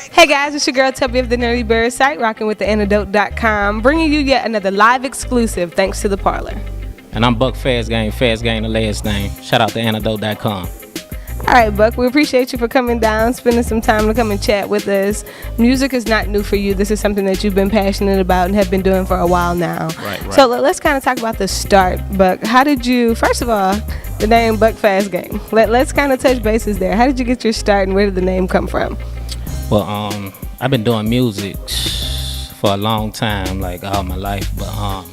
Hey guys, it's your girl Tubbi of the Nerdy Bird site, rocking with the antidote.com, bringing you yet another live exclusive thanks to the Parlor. And I'm Bukk Fastgame, Fastgame the last name. Shout out to antidote.com. All right, Buck, we appreciate you for coming down, spending some time to come and chat with us. Music is not new for you. This is something that you've been passionate about and have been doing for a while now. Right. So let's kind of talk about the start, Buck. How did you, first of all, the name Bukk Fastgame. Let's kind of touch bases there. How did you get your start and where did the name come from? Well, I've been doing music for a long time, like all my life. But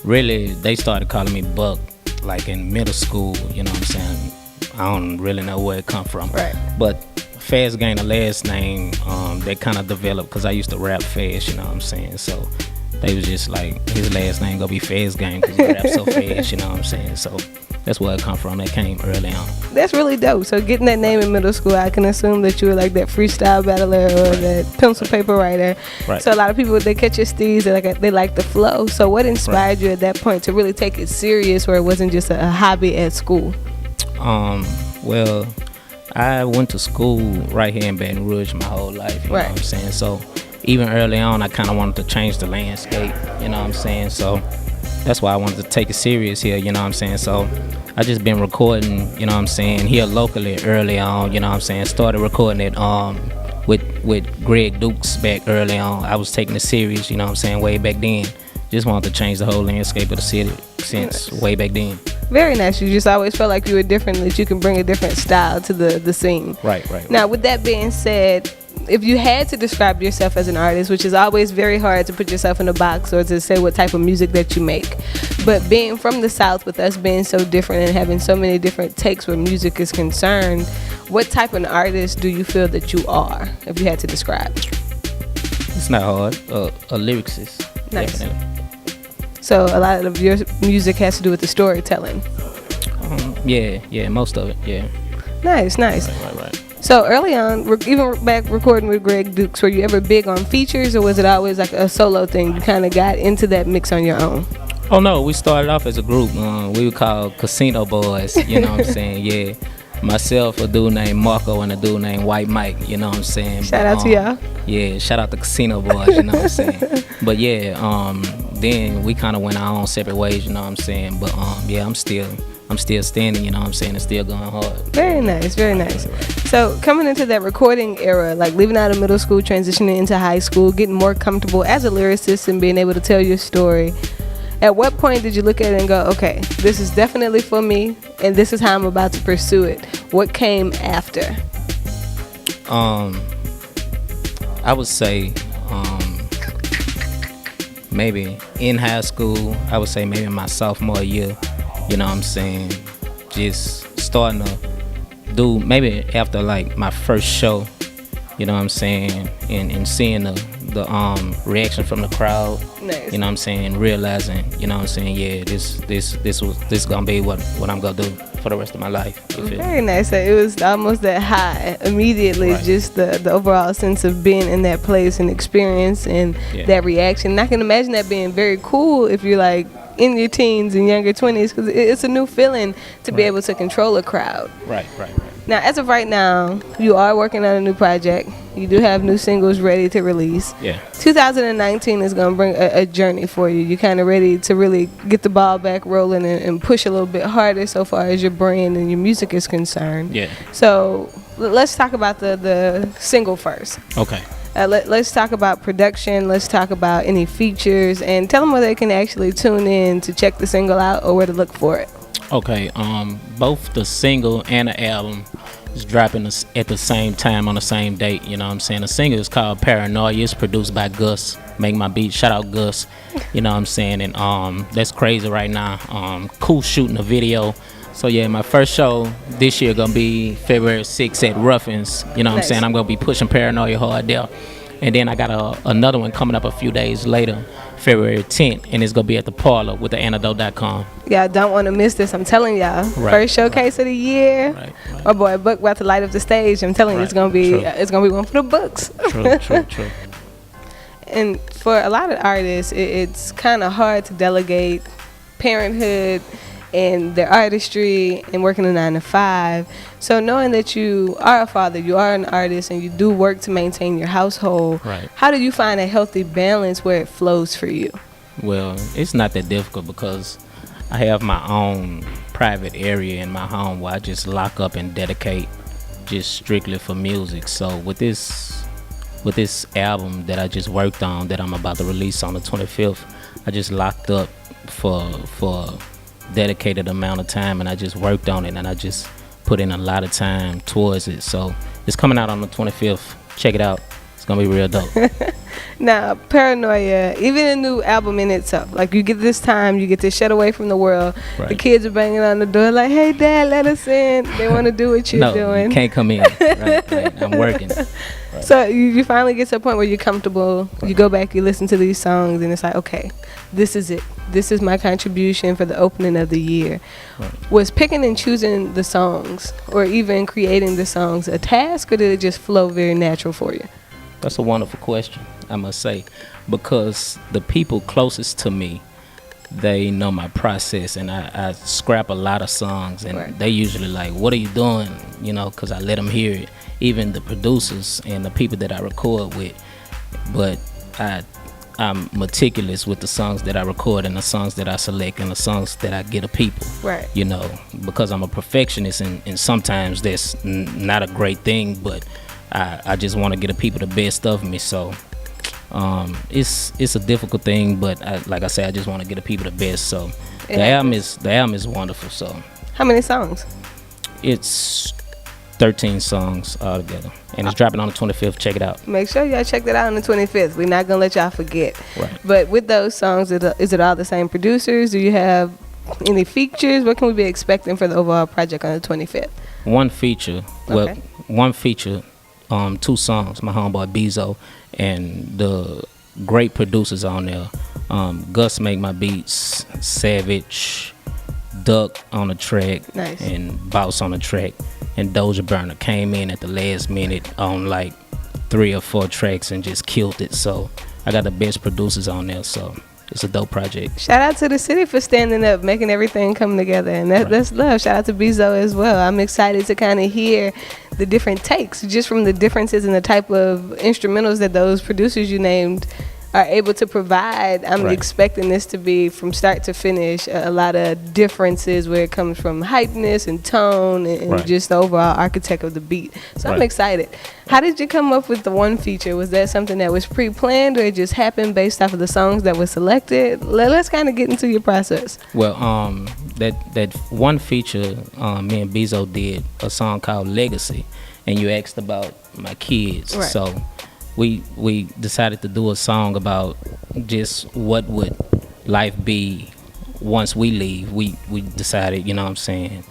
really, they started calling me Buck, like in middle school. You know what I'm saying? I don't really know where it come from. Right. But Fastgame, the last name, that kind of developed because I used to rap fast. You know what I'm saying? So they was just like, his last name gonna be Fastgame because he raps so fast. You know what I'm saying? So that's where it come from. That came early on. That's really dope. So getting that name in middle school, I can assume that you were like that freestyle battler or that pencil paper writer. Right. So a lot of people, they catch your steez, they like the flow. So what inspired you at that point to really take it serious where it wasn't just a hobby at school? Well, I went to school right here in Baton Rouge my whole life. You know what I'm saying? So even early on, I kind of wanted to change the landscape. You know what I'm saying? So that's why I wanted to take it serious here, you know what I'm saying? So I just been recording, you know what I'm saying, here locally early on, you know what I'm saying? Started recording it with Greg Dukes back early on. I was taking it serious, you know what I'm saying, way back then. Just wanted to change the whole landscape of the city since way back then. Very nice. You just always felt like you were different, that you can bring a different style to the scene. Right. Now, with that being said, if you had to describe yourself as an artist, which is always very hard to put yourself in a box or to say what type of music that you make, but being from the South, with us being so different and having so many different takes where music is concerned, what type of artist do you feel that you are, if you had to describe? It's not hard. A lyricist. Nice. Definitely. So a lot of your music has to do with the storytelling. Yeah, most of it, yeah. Nice. Right. So early on, even back recording with Greg Dukes, were you ever big on features or was it always like a solo thing? You kind of got into that mix on your own? Oh no, we started off as a group. We were called Casino Boys, you know what I'm saying? Yeah. Myself, a dude named Marco, and a dude named White Mike, you know what I'm saying? Shout out to y'all. Yeah, shout out to Casino Boys, you know what I'm saying? But yeah, then we kind of went our own separate ways, you know what I'm saying? But yeah, I'm still standing, you know what I'm saying, and still going hard. Very nice. So coming into that recording era, like leaving out of middle school, transitioning into high school, getting more comfortable as a lyricist and being able to tell your story, at what point did you look at it and go, okay, this is definitely for me and this is how I'm about to pursue it? What came after? I would say maybe in high school, I would say maybe my sophomore year, you know what I'm saying, just starting to do, maybe after like my first show, you know what I'm saying, and seeing the reaction from the crowd. Nice. You know what I'm saying, realizing, you know what I'm saying, yeah, this gonna be what I'm gonna do for the rest of my life. Very nice. So it was almost that high immediately, right. Just the overall sense of being in that place and experience and that reaction. And I can imagine that being very cool if you're like in your teens and younger 20s, because it's a new feeling to be able to control a crowd. Right. Now, as of right now, you are working on a new project. You do have new singles ready to release. Yeah. 2019 is going to bring a journey for you. You're kind of ready to really get the ball back rolling and push a little bit harder so far as your brand and your music is concerned. Yeah. So let's talk about the single first. Okay. Let's talk about production. Let's talk about any features and tell them where they can actually tune in to check the single out or where to look for it. Okay, both the single and the album is dropping at the same time on the same date, you know what I'm saying? The single is called Paranoia. It's produced by Gus, Make My Beat. Shout out Gus, you know what I'm saying? And that's crazy right now. Cool shooting a video. So yeah, my first show this year gonna be February 6th at Ruffins, you know what I'm saying? I'm gonna be pushing Paranoia hard there. And then I got another one coming up a few days later, February 10th, and it's going to be at the Parlor with the antidote.com. Y'all don't want to miss this. I'm telling y'all. Right, First showcase of the year. Right. My boy Bukk about to light up the stage. I'm telling you, it's going to be one for the books. True. And for a lot of artists, it's kind of hard to delegate parenthood and their artistry and working a 9 to 5. So knowing that you are a father, you are an artist, and you do work to maintain your household, Right. how do you find a healthy balance where it flows for you? Well, it's not that difficult because I have my own private area in my home where I just lock up and dedicate just strictly for music. So with this album that I just worked on that I'm about to release on the 25th, I just locked up for a dedicated amount of time, and I just worked on it, and I just put in a lot of time towards it. So it's coming out on the 25th. Check it out. It's gonna be real dope. Now, Paranoia, even a new album in itself, like you get this time, you get to shut away from the world. Right. The kids are banging on the door like, hey, Dad, let us in. They want to do what you're No, doing. you can't come in. Right. I'm working. Right. So you finally get to a point where you're comfortable. Right. You go back, you listen to these songs, and it's like, okay, this is it. This is my contribution for the opening of the year. Right. Was picking and choosing the songs or even creating the songs a task, or did it just flow very natural for you? That's a wonderful question, I must say, because the people closest to me, they know my process, and I scrap a lot of songs, and right. they usually like, what are you doing? You know, because I let them hear it, even the producers and the people that I record with. But I'm meticulous with the songs that I record and the songs that I select and the songs that I get of people. Right. You know, because I'm a perfectionist, and sometimes that's not a great thing, but I just want to get the people the best of me. So it's a difficult thing, but like I said, I just want to get the people the best. So the album is wonderful. So how many songs? It's 13 songs altogether, and it's dropping on the 25th. Check it out. Make sure y'all check that out on the 25th. We're not gonna let y'all forget. Right. But with those songs, is it all the same producers? Do you have any features? What can we be expecting for the overall project on the 25th? One feature. Okay. One feature. 2 songs, my homeboy Bezo, and the great producers on there. Gus make my beats, Savage, Duck on the track, nice. And Boss on the track, and Doja Burner came in at the last minute on like 3 or 4 tracks and just killed it. So I got the best producers on there, so it's a dope project. Shout out to the city for standing up, making everything come together, and that's love. Shout out to Bezo as well. I'm excited to kind of hear the different takes just from the differences in the type of instrumentals that those producers you named are able to provide. I'm expecting this to be from start to finish a lot of differences where it comes from hypeness and tone and just the overall architect of the beat. So I'm excited. How did you come up with the one feature? Was that something that was pre-planned, or it just happened based off of the songs that were selected? Let's kind of get into your process. Well, that one feature, me and Bezo did a song called Legacy, and you asked about my kids. Right. So we decided to do a song about just what would life be once we leave. We decided, you know what I'm saying,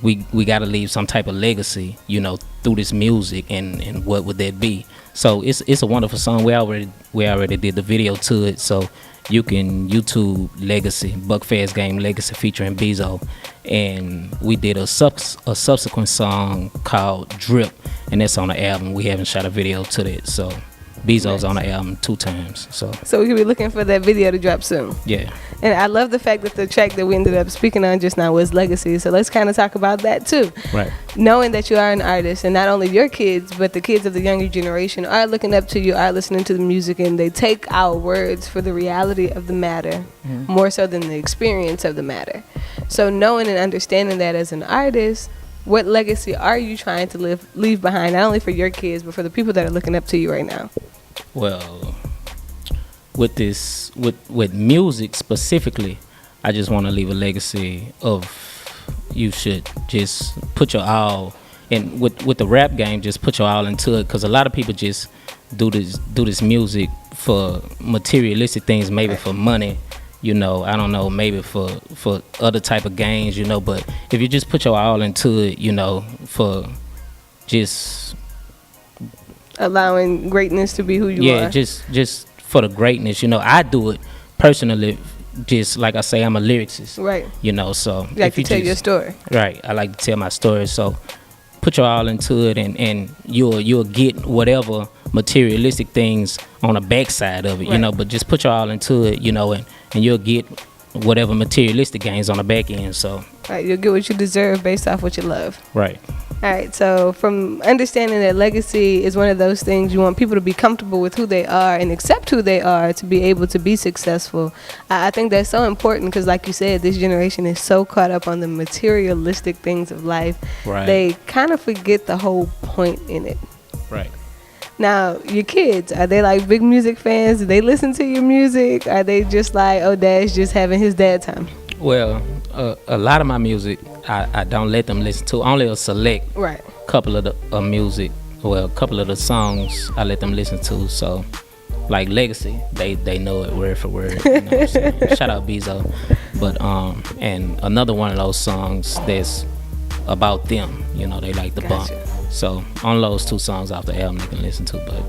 we got to leave some type of legacy, you know, through this music, and what would that be? So it's a wonderful song. We already did the video to it, so you can YouTube Legacy, Bukk Fastgame Legacy featuring Bezo, and we did a subsequent song called Drip, and that's on the album. We haven't shot a video to that, so Bezo's on the album 2 times. So we could be looking for that video to drop soon. Yeah. And I love the fact that the track that we ended up speaking on just now was Legacy. So let's kind of talk about that too. Right. Knowing that you are an artist, and not only your kids, but the kids of the younger generation are looking up to you, are listening to the music, and they take our words for the reality of the matter, more so than the experience of the matter. So knowing and understanding that as an artist, what legacy are you trying to leave behind, not only for your kids, but for the people that are looking up to you right now? Well, with music specifically, I just want to leave a legacy of you should just put your all, and with the rap game, just put your all into it, because a lot of people just do this music for materialistic things, maybe for money, you know, I don't know, maybe for other type of gains, you know, but if you just put your all into it, you know, for just allowing greatness to be who you are. Yeah, just for the greatness, you know. I do it personally, just like I say, I'm a lyricist. Right. You know, so you like to tell your story. Right. I like to tell my story. So put your all into it, and you'll get whatever materialistic things on the backside of it, you know, but just put your all into it, you know, and you'll get whatever materialistic gains on the back end. So Right, you'll get what you deserve based off what you love. right. All right, so from understanding that legacy is one of those things you want people to be comfortable with who they are and accept who they are to be able to be successful. I think that's so important because, like you said, this generation is so caught up on the materialistic things of life. Right. They kind of forget the whole point in it. Right. Now, your kids, are they like big music fans? Do they listen to your music? Are they just like, oh, dad's just having his dad time? Well, a lot of my music I don't let them listen to. Only a select Right. couple of the music. Well, a couple of the songs I let them listen to. So, like Legacy, they know it word for word. You know what I'm saying? Shout out Bezo. But and another one of those songs that's about them. You know, they like the bump. Gotcha. So on those 2 songs off the album they can listen to. But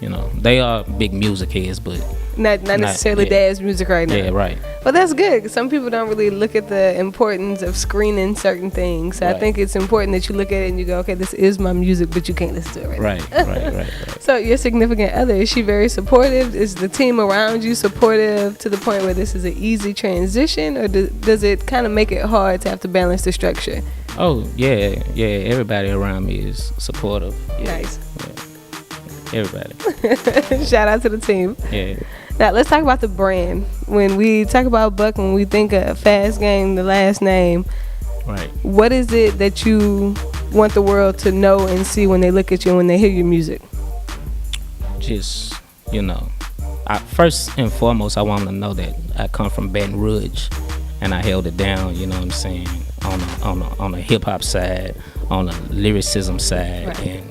you know, they are big music heads, but Not necessarily dad's music right now. yeah, right. But that's good 'cause some people don't really look at the importance of screening certain things. So I Right. think it's important that you look at it and you go, okay, this is my music, but you can't listen to it right now. Right. So your significant other, is she very supportive? Is the team around you supportive to the point where this is an easy transition, or does it kind of make it hard to have to balance the structure? Oh yeah. Everybody around me is supportive. Yeah, Nice. everybody. Shout out to the team. Yeah. Now let's talk about the brand. When we talk about Bukk, when we think of Fastgame, the last name, Right. what is it that you want the world to know and see when they look at you and when they hear your music? Just, you know, first and foremost, I want them to know that I come from Baton Rouge, and I held it down. You know what I'm saying? On the hip hop side, on the lyricism side, Right. and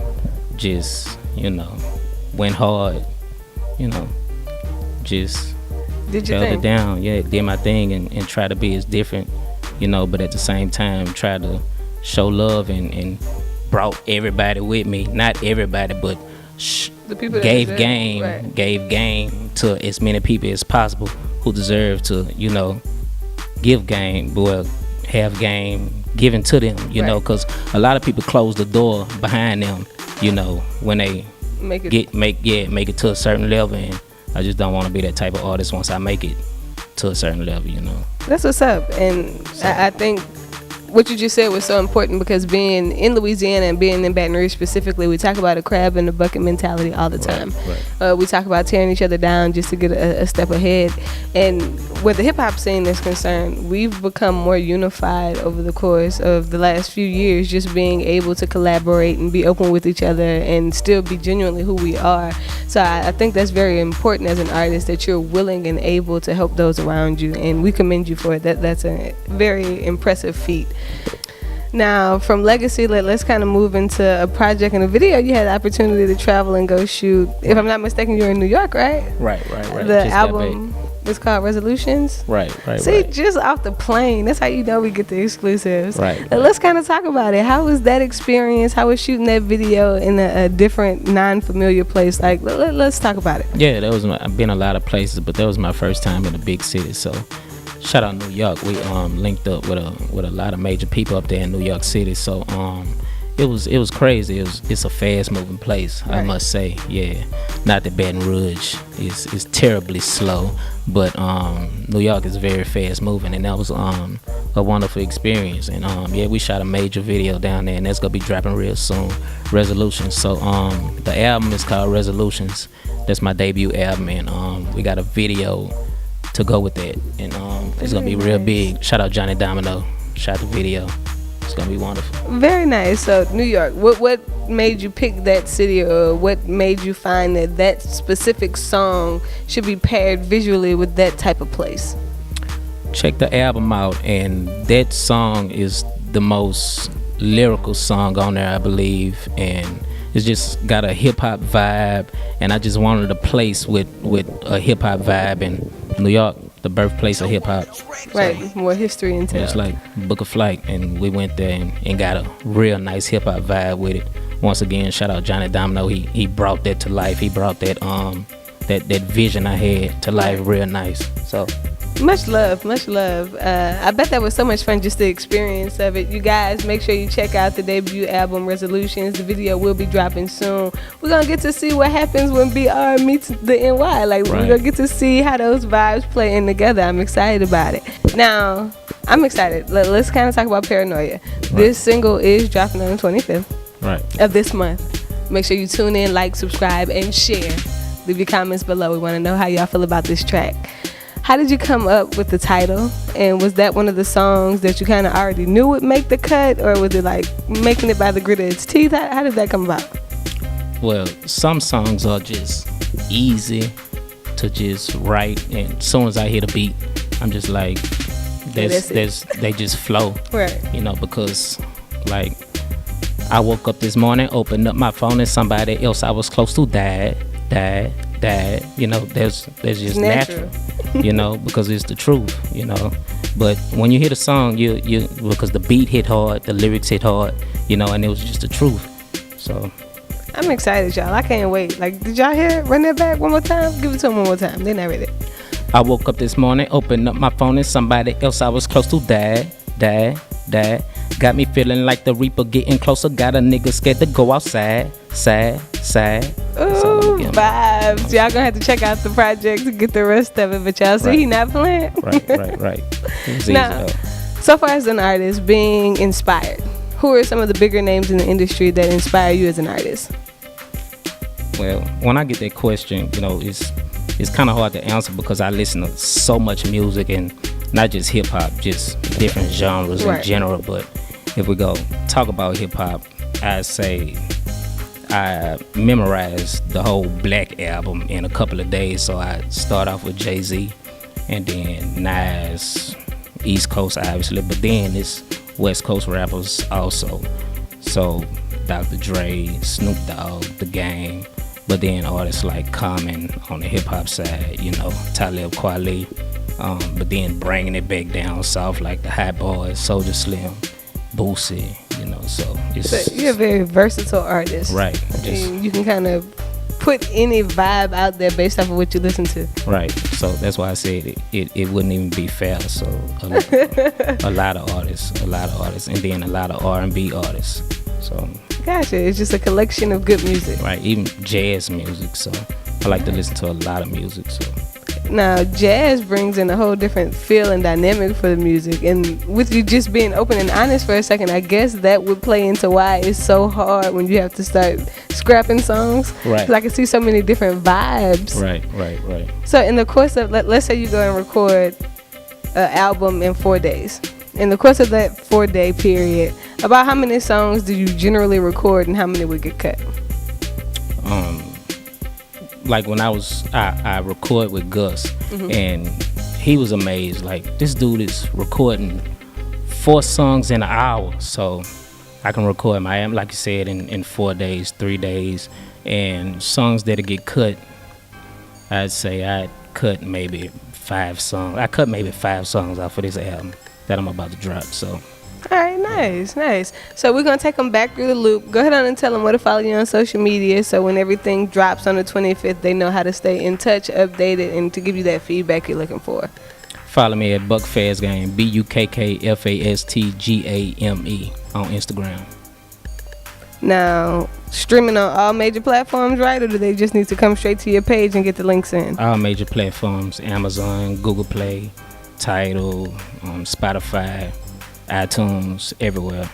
just, you know, went hard. You know, just Did you held think? it down. Yeah, did my thing and try to be as different, you know, but at the same time try to show love and brought everybody with me. Not everybody, but The people that gave deserve- game, right. gave game to as many people as possible who deserve to, you know, give game, well, have game given to them, you know, Right. because a lot of people close the door behind them, you know, when they Make it make it to a certain level, and I just don't want to be that type of artist once I make it to a certain level, you know. That's what's up. And I think what you just said was so important because being in Louisiana and being in Baton Rouge specifically, we talk about a crab in the bucket mentality all the time. Right. We talk about tearing each other down just to get a step ahead. And where the hip hop scene is concerned, we've become more unified over the course of the last few years, just being able to collaborate and be open with each other and still be genuinely who we are. So I think that's very important as an artist, that you're willing and able to help those around you, and we commend you for it. That's a very impressive feat. Now, from legacy, let's kind of move into a project and a video. You had the opportunity to travel and go shoot. If I'm not mistaken, you're in New York, right? Right. The Just got album is called Resolutions. Right. See, just off the plane, that's how you know we get the exclusives. Right. Let's kind of talk about it. How was that experience? How was shooting that video in a different, non-familiar place? Like, let's talk about it. Yeah, I've been a lot of places, but that was my first time in a big city. So, shout out New York. We linked up with a lot of major people up there in New York City. So it was crazy. It's a fast moving place, I Right. must say. Yeah, not that Baton Rouge is terribly slow, but New York is very fast moving, and that was a wonderful experience. And yeah, we shot a major video down there, and that's gonna be dropping real soon. Resolutions. So the album is called Resolutions. That's my debut album, and we got a video to go with that, and it's gonna be real big. Shout out Johnny Domino, shot the video. It's gonna be wonderful. Very nice. So New York, what made you pick that city, or what made you find that specific song should be paired visually with that type of place? Check the album out, and that song is the most lyrical song on there, I believe, and it's just got a hip hop vibe, and I just wanted a place with a hip hop vibe in New York, the birthplace of hip hop. Right, more history into It's like Book of Flight, and we went there and got a real nice hip hop vibe with it. Once again, shout out Johnny Domino. He brought that to life. He brought that that vision I had to life real nice. So Much love, much love. I bet that was so much fun, just the experience of it. You guys, make sure you check out the debut album, Resolutions. The video will be dropping soon. We're going to get to see what happens when BR meets the NY. Like, we're going to get to see how those vibes play in together. I'm excited about it. Now, I'm excited. Let's kind of talk about Paranoia. This single is dropping on the 25th of this month. Make sure you tune in, like, subscribe, and share. Leave your comments below. We want to know how y'all feel about this track. How did you come up with the title? And was that one of the songs that you kind of already knew would make the cut? Or was it like making it by the grit of its teeth? How did that come about? Well, some songs are just easy to just write. And as soon as I hear the beat, I'm just like, they just flow. Right. You know, because like I woke up this morning, opened up my phone, and somebody else I was close to died. You know, there's just natural. You know, because it's the truth, you know. But when you hear the song, you because the beat hit hard, the lyrics hit hard, you know, and it was just the truth. So I'm excited, y'all. I can't wait. Like, did y'all hear it? Run that back one more time. Give it to them one more time. They never did. I woke up this morning, opened up my phone, and somebody else I was close to died. Got me feeling like the Reaper getting closer. Got a nigga scared to go outside. Sad. Ooh, vibes. Y'all gonna have to check out the project to get the rest of it. But y'all see, he not playing. Right. Now, so far as an artist, being inspired, who are some of the bigger names in the industry that inspire you as an artist? Well, when I get that question, you know, it's kind of hard to answer because I listen to so much music, and not just hip hop, just different genres in general. But if we go talk about hip hop, I'd say I memorized the whole Black album in a couple of days. So I start off with Jay-Z, and then Nas, East Coast obviously, but then it's West Coast rappers also. So Dr. Dre, Snoop Dogg, The Game, but then artists like Common on the hip hop side, you know, Talib Kweli, but then bringing it back down south like the Hot Boys, Soulja Slim, Boosie, you know. So you're a very versatile artist, right? You can kind of put any vibe out there based off of what you listen to, right? So that's why I said it wouldn't even be fair. So a lot of artists, and then a lot of R&B artists. So gotcha. It's just a collection of good music, right? Even jazz music. So I like to listen to a lot of music. So now jazz brings in a whole different feel and dynamic for the music, and with you just being open and honest for a second, I guess that would play into why it's so hard when you have to start scrapping songs, right? 'Cause I can see so many different vibes, right. So in the course of, let's say you go and record an album in 4 days. In the course of that 4-day period, about how many songs do you generally record, and how many would get cut? Like when I record with Gus, and he was amazed. Like, this dude is recording 4 songs in an hour, so I can record my album, like you said, in 4 days, 3 days, and songs that'll get cut. I'd say I'd cut maybe 5 songs. I cut maybe 5 songs off of this album that I'm about to drop. So. All right, nice. So we're going to take them back through the loop. Go ahead on and tell them where to follow you on social media, so when everything drops on the 25th, they know how to stay in touch, updated, and to give you that feedback you're looking for. Follow me at Bukk Fastgame, BUKKFASTGAME on Instagram. Now, streaming on all major platforms, right? Or do they just need to come straight to your page and get the links in? All major platforms, Amazon, Google Play, Tidal, Spotify, iTunes, everywhere.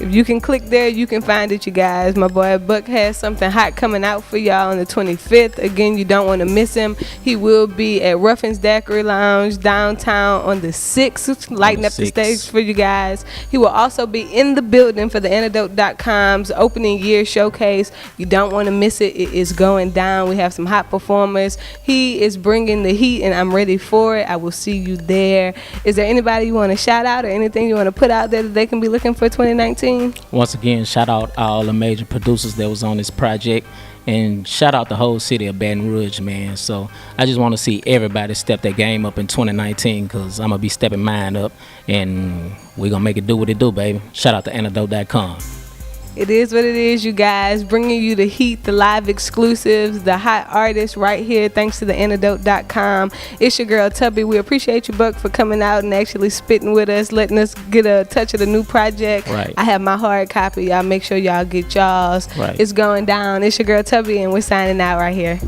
If you can click there, you can find it, you guys. My boy Bukk has something hot coming out for y'all on the 25th. Again, you don't want to miss him. He will be at Ruffin's Daiquiri Lounge downtown on the 6th, lighting up the stage for you guys. He will also be in the building for the Antidote.com's opening year showcase. You don't want to miss it. It is going down. We have some hot performers. He is bringing the heat, and I'm ready for it. I will see you there. Is there anybody you want to shout out or anything you want to put out there that they can be looking for 2019? Once again, shout out all the major producers that was on this project, and shout out the whole city of Baton Rouge, man. So I just want to see everybody step their game up in 2019, because I'm going to be stepping mine up, and we're going to make it do what it do, baby. Shout out to Antidote.com. It is what it is, you guys. Bringing you the heat, the live exclusives, the hot artists right here, thanks to theantidote.com. It's your girl, Tubby. We appreciate you, Bukk, for coming out and actually spitting with us, letting us get a touch of the new project. Right. I have my hard copy. Y'all make sure y'all get y'all's. Right. It's going down. It's your girl, Tubby, and we're signing out right here.